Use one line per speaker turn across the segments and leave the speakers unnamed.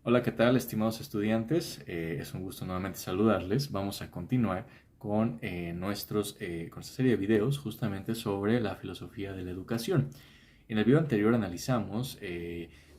Hola, ¿qué tal, estimados estudiantes? Es un gusto nuevamente saludarles. Vamos a continuar con, con esta serie de videos justamente sobre la filosofía de la educación. En el video anterior analizamos,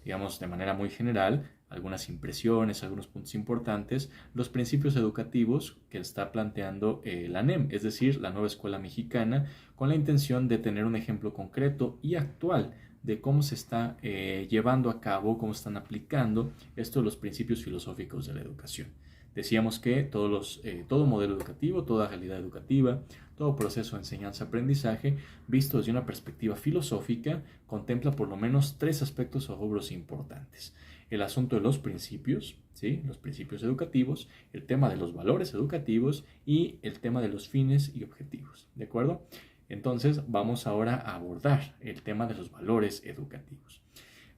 digamos, de manera muy general, algunas impresiones, algunos puntos importantes, los principios educativos que está planteando la NEM, es decir, la nueva escuela mexicana, con la intención de tener un ejemplo concreto y actual de cómo se está llevando a cabo, cómo están aplicando estos los principios filosóficos de la educación. Decíamos que todo modelo educativo, toda realidad educativa, todo proceso de enseñanza-aprendizaje, visto desde una perspectiva filosófica, contempla por lo menos tres aspectos o rubros importantes. El asunto de los principios, ¿sí? Los principios educativos, el tema de los valores educativos y el tema de los fines y objetivos. ¿De acuerdo? Entonces vamos ahora a abordar el tema de los valores educativos.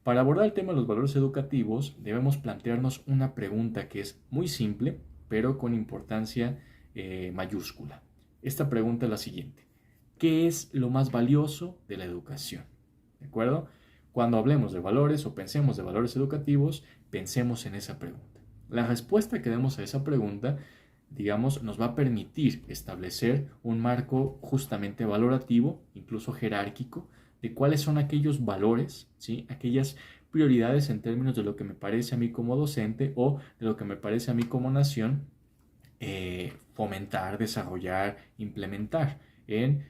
Para abordar el tema de los valores educativos debemos plantearnos una pregunta que es muy simple, pero con importancia mayúscula. Esta pregunta es la siguiente: ¿qué es lo más valioso de la educación? ¿De acuerdo? Cuando hablemos de valores o pensemos de valores educativos, pensemos en esa pregunta. La respuesta que demos a esa pregunta, digamos, nos va a permitir establecer un marco justamente valorativo, incluso jerárquico, de cuáles son aquellos valores, ¿sí? Aquellas prioridades en términos de lo que me parece a mí como docente o de lo que me parece a mí como nación fomentar, desarrollar, implementar en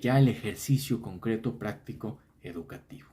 ya el ejercicio concreto, práctico, educativo.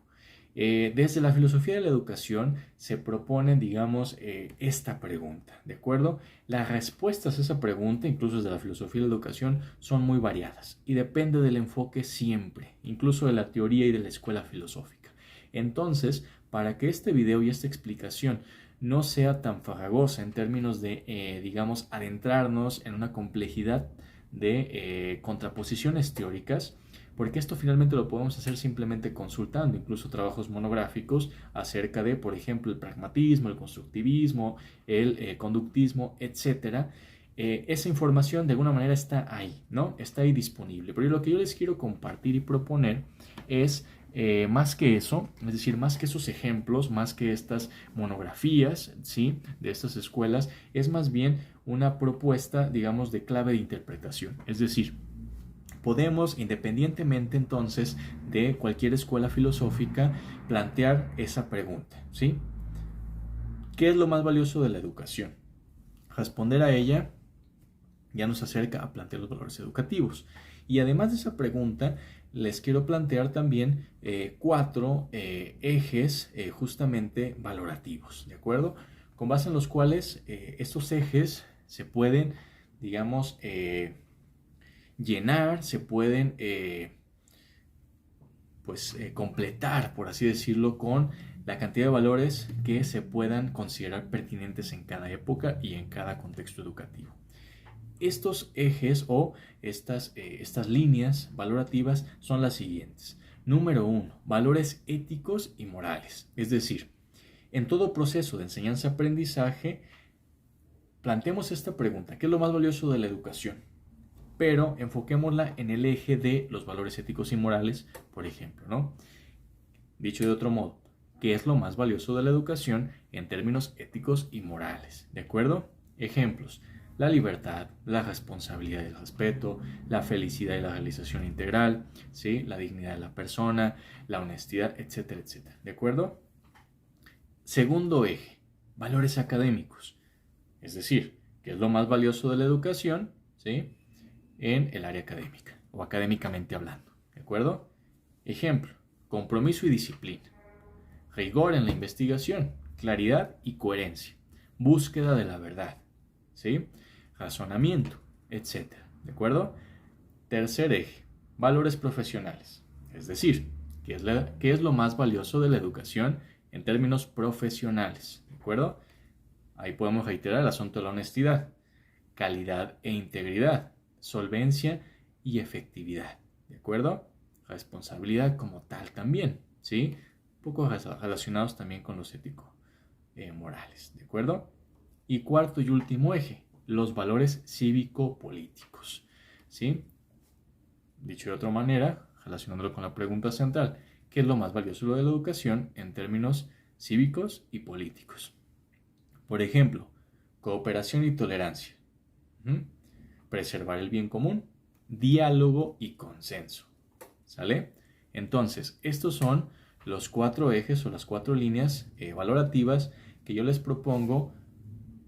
Desde la filosofía de la educación se propone, digamos, esta pregunta, ¿de acuerdo? Las respuestas a esa pregunta, incluso desde la filosofía de la educación, son muy variadas y depende del enfoque siempre, incluso de la teoría y de la escuela filosófica. Entonces, para que este video y esta explicación no sea tan farragosa en términos de, digamos, adentrarnos en una complejidad de contraposiciones teóricas, porque esto finalmente lo podemos hacer simplemente consultando incluso trabajos monográficos acerca de, por ejemplo, el pragmatismo, el constructivismo, el conductismo, etc. Esa información de alguna manera está ahí, ¿no? Está ahí disponible. Pero lo que yo les quiero compartir y proponer es más que eso, es decir, más que esos ejemplos, más que estas monografías, ¿sí? De estas escuelas, es más bien una propuesta, digamos, de clave de interpretación. Es decir, podemos, independientemente entonces de cualquier escuela filosófica, plantear esa pregunta, ¿sí? ¿Qué es lo más valioso de la educación? Responder a ella ya nos acerca a plantear los valores educativos. Y además de esa pregunta, les quiero plantear también cuatro ejes justamente valorativos, ¿de acuerdo? Con base en los cuales estos ejes se pueden, digamos, llenar, se pueden completar, por así decirlo, con la cantidad de valores que se puedan considerar pertinentes en cada época y en cada contexto educativo. Estos ejes o estas líneas valorativas son las siguientes. Número 1, valores éticos y morales. Es decir, en todo proceso de enseñanza-aprendizaje, planteemos esta pregunta: ¿qué es lo más valioso de la educación? Pero enfoquémosla en el eje de los valores éticos y morales, por ejemplo, ¿no? Dicho de otro modo, ¿qué es lo más valioso de la educación en términos éticos y morales? ¿De acuerdo? Ejemplos: la libertad, la responsabilidad y el respeto, la felicidad y la realización integral, ¿sí? La dignidad de la persona, la honestidad, etcétera, etcétera. ¿De acuerdo? Segundo eje, valores académicos. Es decir, ¿qué es lo más valioso de la educación? ¿Sí? En el área académica o académicamente hablando, ¿de acuerdo? Ejemplo: compromiso y disciplina, rigor en la investigación, claridad y coherencia, búsqueda de la verdad, ¿sí? Razonamiento, etcétera, ¿de acuerdo? Tercer eje, valores profesionales, es decir, ¿qué es lo más valioso de la educación en términos profesionales? ¿De acuerdo? Ahí podemos reiterar el asunto de la honestidad, calidad e integridad, solvencia y efectividad, ¿de acuerdo? Responsabilidad como tal también, ¿sí? Un poco relacionados también con los ético-morales, ¿de acuerdo? Y cuarto y último eje, los valores cívico-políticos, ¿sí? Dicho de otra manera, relacionándolo con la pregunta central: ¿qué es lo más valioso de la educación en términos cívicos y políticos? Por ejemplo, cooperación y tolerancia, preservar el bien común, diálogo y consenso. ¿Sale? Entonces, estos son los 4 ejes o las 4 líneas valorativas que yo les propongo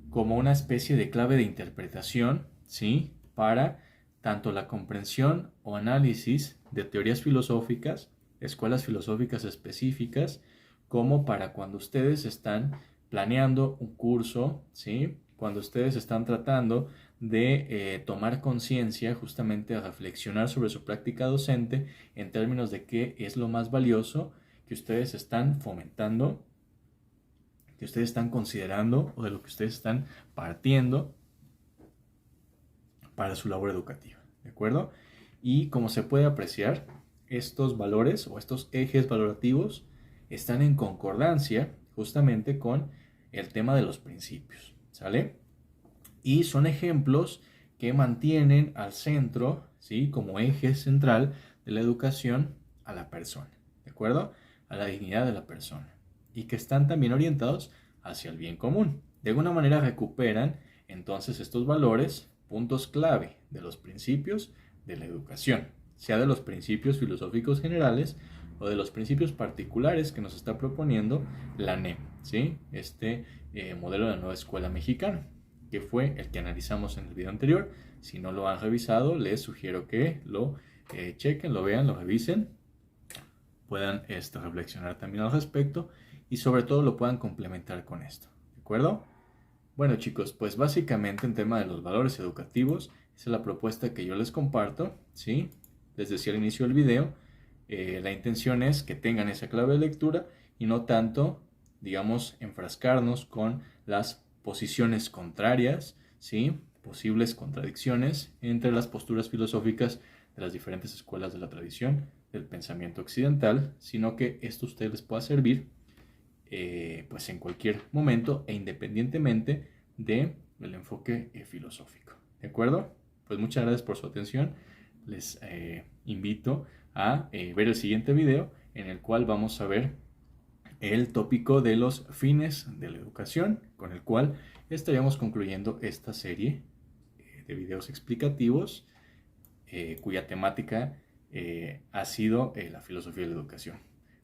como una especie de clave de interpretación, ¿sí? Para tanto la comprensión o análisis de teorías filosóficas, escuelas filosóficas específicas, como para cuando ustedes están planeando un curso, ¿sí? Cuando ustedes están tratando de tomar conciencia, justamente a reflexionar sobre su práctica docente en términos de qué es lo más valioso que ustedes están fomentando, que ustedes están considerando o de lo que ustedes están partiendo para su labor educativa, ¿de acuerdo? Y como se puede apreciar, estos valores o estos ejes valorativos están en concordancia justamente con el tema de los principios, ¿sale? Y son ejemplos que mantienen al centro, ¿sí? Como eje central de la educación a la persona, ¿de acuerdo? A la dignidad de la persona. Y que están también orientados hacia el bien común. De alguna manera recuperan entonces estos valores, puntos clave de los principios de la educación, sea de los principios filosóficos generales o de los principios particulares que nos está proponiendo la NEM, ¿sí? Este modelo de la nueva escuela mexicana, que fue el que analizamos en el video anterior. Si no lo han revisado, les sugiero que lo chequen, lo vean, lo revisen, puedan reflexionar también al respecto y sobre todo lo puedan complementar con esto, ¿de acuerdo? Bueno chicos, pues básicamente en tema de los valores educativos, esa es la propuesta que yo les comparto, ¿sí? Les decía al inicio del video, la intención es que tengan esa clave de lectura y no tanto, digamos, enfrascarnos con las posiciones contrarias, ¿sí? Posibles contradicciones entre las posturas filosóficas de las diferentes escuelas de la tradición del pensamiento occidental, sino que esto a ustedes les pueda servir pues en cualquier momento e independientemente del enfoque filosófico. ¿De acuerdo? Pues muchas gracias por su atención. Les invito a ver el siguiente video en el cual vamos a ver el tópico de los fines de la educación, con el cual estaríamos concluyendo esta serie de videos explicativos cuya temática ha sido la filosofía de la educación.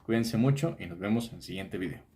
Cuídense mucho y nos vemos en el siguiente video.